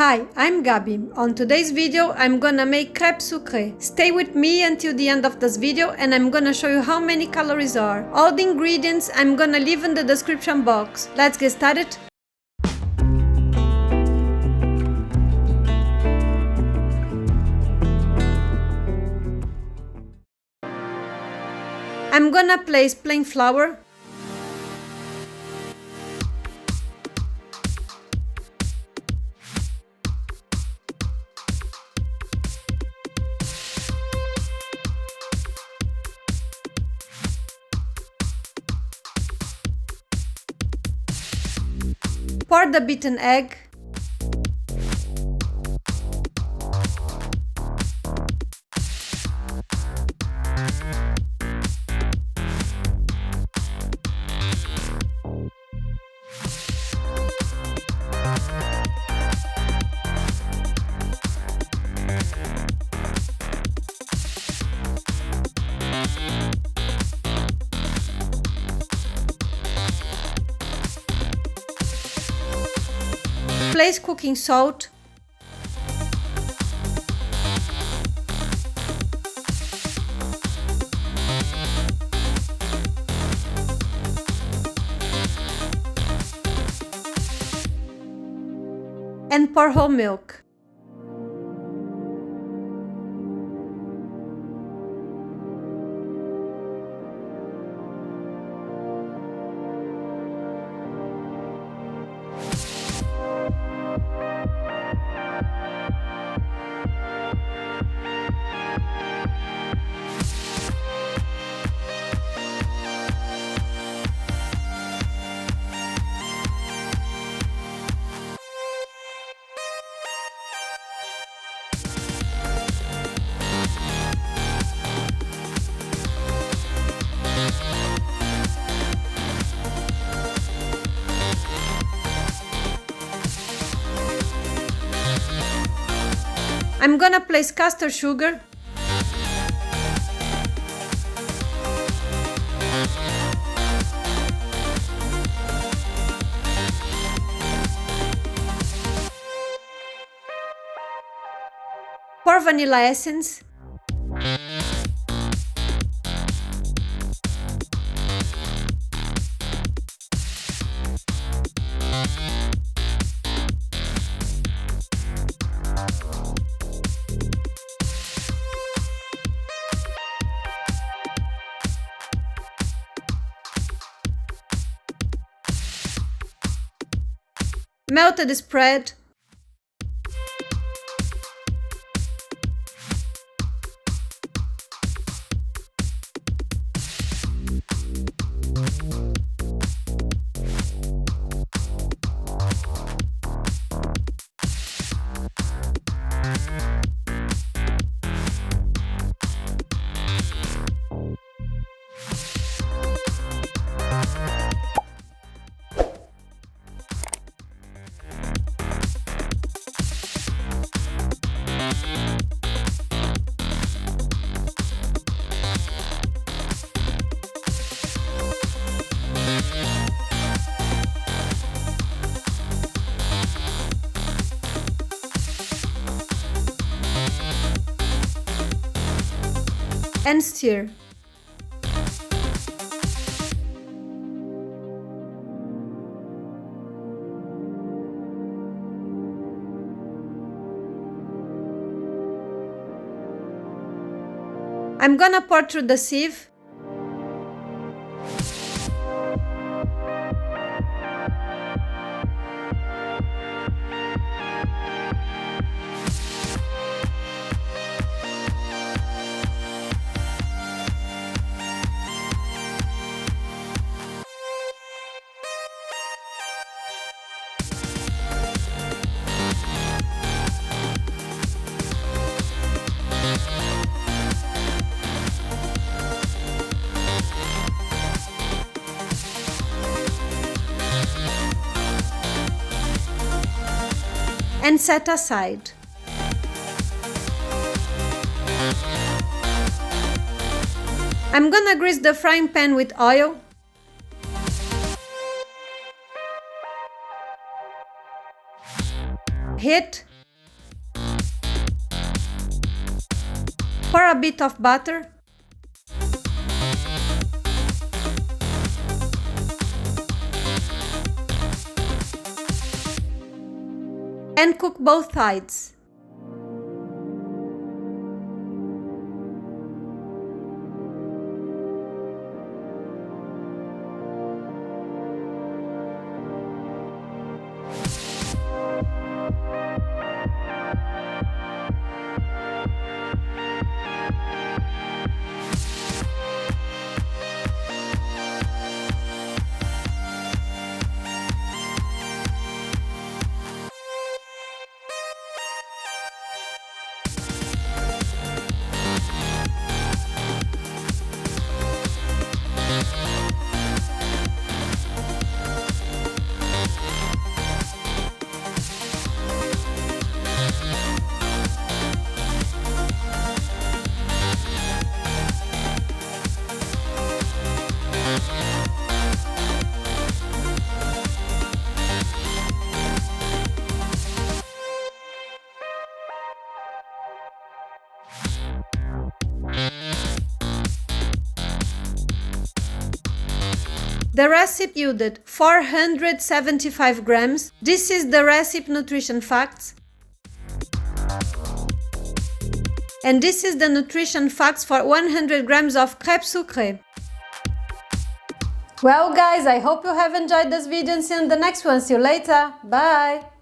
Hi, I'm Gabi. On today's video, I'm gonna make crêpe sucrée. Stay with me until the end of this video and I'm gonna show you how many calories are. All the ingredients I'm gonna leave in the description box. Let's get started. I'm gonna place plain flour, pour the beaten egg, place cooking salt, and pour whole milk. I'm gonna place caster sugar, pour vanilla essence, melted spread, and stir. I'm gonna pour through the sieve. And set aside. I'm gonna grease the frying pan with oil. Heat. Pour a bit of butter. And cook both sides. The recipe yielded 475 grams. This is the recipe nutrition facts. And this is the nutrition facts for 100 grams of Crêpe Sucrée. Well guys, I hope you have enjoyed this video and see you in the next one. See you later. Bye!